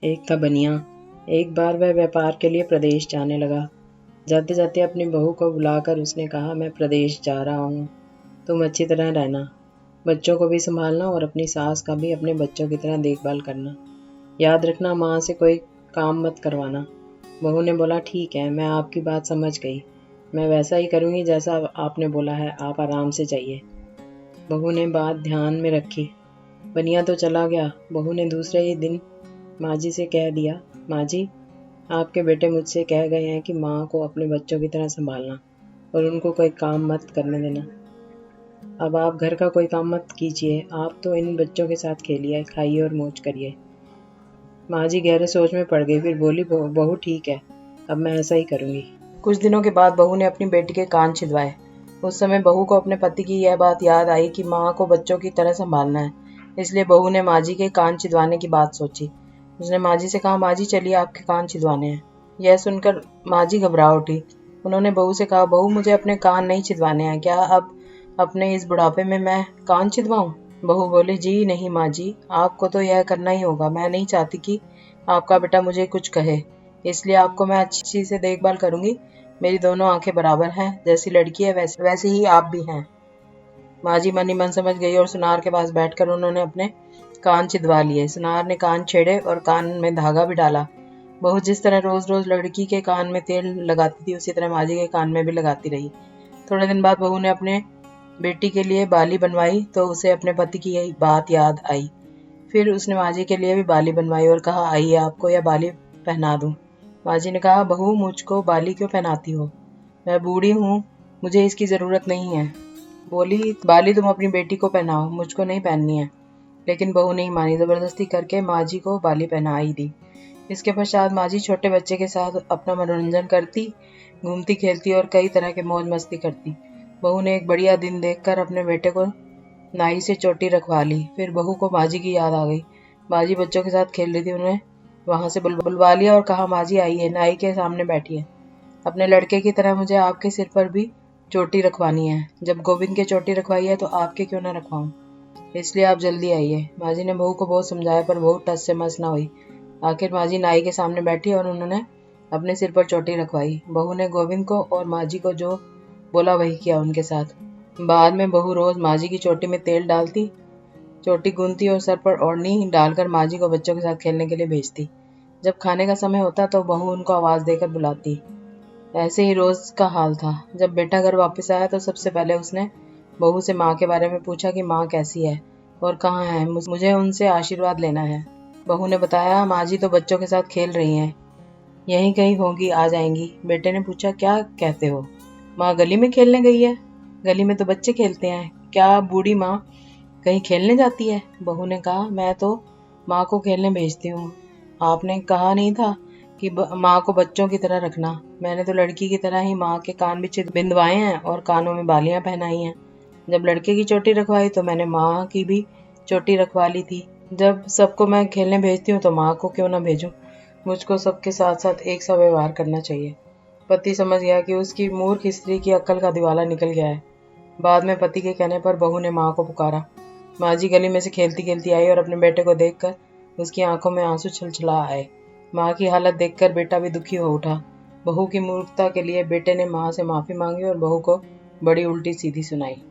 एक था बनिया। एक बार वह व्यापार के लिए प्रदेश जाने लगा। जाते जाते अपनी बहू को बुलाकर उसने कहा, मैं प्रदेश जा रहा हूँ, तुम अच्छी तरह रहना, बच्चों को भी संभालना और अपनी सास का भी अपने बच्चों की तरह देखभाल करना। याद रखना, माँ से कोई काम मत करवाना। बहू ने बोला, ठीक है, मैं आपकी बात समझ गई, मैं वैसा ही करूँगी जैसा आपने बोला है, आप आराम से जाइए। बहू ने बात ध्यान में रखी। बनिया तो चला गया। बहू ने दूसरे ही दिन माँ जी से कह दिया, माँ जी, आपके बेटे मुझसे कह गए हैं कि माँ को अपने बच्चों की तरह संभालना और उनको कोई काम मत करने देना। अब आप घर का कोई काम मत कीजिए, आप तो इन बच्चों के साथ खेलिए, खाइए और मौज करिए। माँ जी गहरे सोच में पड़ गई। फिर बोली, बहू ठीक है, अब मैं ऐसा ही करूँगी। कुछ दिनों के बाद बहू ने अपनी बेटी के कान छिदवाए। उस समय बहू को अपने पति की यह बात याद आई कि माँ को बच्चों की तरह संभालना है। इसलिए बहू ने माँ जी के कान छिदवाने की बात सोची। उसने माँ जी से कहा, माँ जी चलिए, आपके कान छिदवाने हैं। यह सुनकर माँ जी घबरा उठी। उन्होंने बहू से कहा, बहू मुझे अपने कान नहीं छिदवाने हैं, क्या अब अपने इस बुढ़ापे में मैं कान छिदवाऊं? बहू बोली, जी नहीं माँ जी, आपको तो यह करना ही होगा। मैं नहीं चाहती कि आपका बेटा मुझे कुछ कहे, इसलिए आपको मैं अच्छी से देखभाल करूंगी। मेरी दोनों आंखें बराबर हैं, जैसी लड़की है वैसे ही आप भी हैं। माँ जी मन ही मन समझ गई और सुनार के पास बैठकर उन्होंने अपने कान छिदवा लिए। सुनार ने कान छेड़े और कान में धागा भी डाला। बहू जिस तरह रोज रोज लड़की के कान में तेल लगाती थी, उसी तरह माँ जी के कान में भी लगाती रही। थोड़े दिन बाद बहू ने अपने बेटी के लिए बाली बनवाई तो उसे अपने पति की यही बात याद आई। फिर उसने माँ जी के लिए भी बाली बनवाई और कहा, आइए आपको यह बाली पहना दूं। माँ जी ने कहा, बहू मुझको बाली क्यों पहनाती हो? मैं बूढ़ी हूँ, मुझे इसकी जरूरत नहीं है। बोली, बाली तुम अपनी बेटी को पहनाओ, मुझको नहीं पहननी है। लेकिन बहू नहीं मानी। जबरदस्ती करके माँ जी को बाली पहना ही दी। इसके पश्चात माँ जी छोटे बच्चे के साथ अपना मनोरंजन करती, घूमती खेलती और कई तरह के मौज मस्ती करती। बहू ने एक बढ़िया दिन देखकर अपने बेटे को नाई से चोटी रखवा ली। फिर बहू को माँ जी की याद आ गई। माँ जी बच्चों के साथ खेल रही थी, उन्हें वहां से बुलवा लिया और कहा, माँ जी आइए, नाई के सामने बैठिए। अपने लड़के की तरह मुझे आपके सिर पर भी चोटी रखवानी है। जब गोविंद के चोटी रखवाई है तो आपके क्यों ना रखवाऊं, इसलिए आप जल्दी आइए। माँ जी ने बहू को बहुत समझाया पर बहू टस से मस न हुई। आखिर माँ जी नाई के सामने बैठी और उन्होंने अपने सिर पर चोटी रखवाई। बहू ने गोविंद को और माँ जी को जो बोला वही किया उनके साथ। बाद में बहू रोज माँ जी की चोटी में तेल डालती, चोटी गूंथती और सर पर ओढ़नी डालकर माँ जी को बच्चों के साथ खेलने के लिए भेजती। जब खाने का समय होता तो बहू उनको आवाज देकर बुलाती। ऐसे ही रोज का हाल था। जब बेटा घर वापस आया तो सबसे पहले उसने बहू से माँ के बारे में पूछा कि माँ कैसी है और कहाँ है, मुझे उनसे आशीर्वाद लेना है। बहू ने बताया, माँ जी तो बच्चों के साथ खेल रही हैं, यहीं कहीं होंगी, आ जाएंगी। बेटे ने पूछा, क्या कहते हो? माँ गली में खेलने गई है। गली में तो बच्चे खेलते हैं, क्या बूढ़ी माँ कहीं खेलने जाती है? बहू ने कहा, मैं तो माँ को खेलने भेजती हूँ, आपने कहा नहीं था कि माँ को बच्चों की तरह रखना। मैंने तो लड़की की तरह ही माँ के कान भी बिंदवाए हैं और कानों में बालियां पहनाई हैं। जब लड़के की चोटी रखवाई तो मैंने माँ की भी चोटी रखवा ली थी। जब सबको मैं खेलने भेजती हूँ तो माँ को क्यों ना भेजूं? मुझको सबके साथ साथ एक सा व्यवहार करना चाहिए। पति समझ गया कि उसकी मूर्ख स्त्री की अक्ल का दिवाला निकल गया है। बाद में पति के कहने पर बहू ने माँ को पुकारा। माँ जी गली में से खेलती खेलती आई और अपने बेटे को देखकर उसकी आंखों में आंसू छलछला आए। माँ की हालत देखकर बेटा भी दुखी हो उठा। बहू की मूर्खता के लिए बेटे ने माँ से माफी मांगी और बहू को बड़ी उल्टी सीधी सुनाई।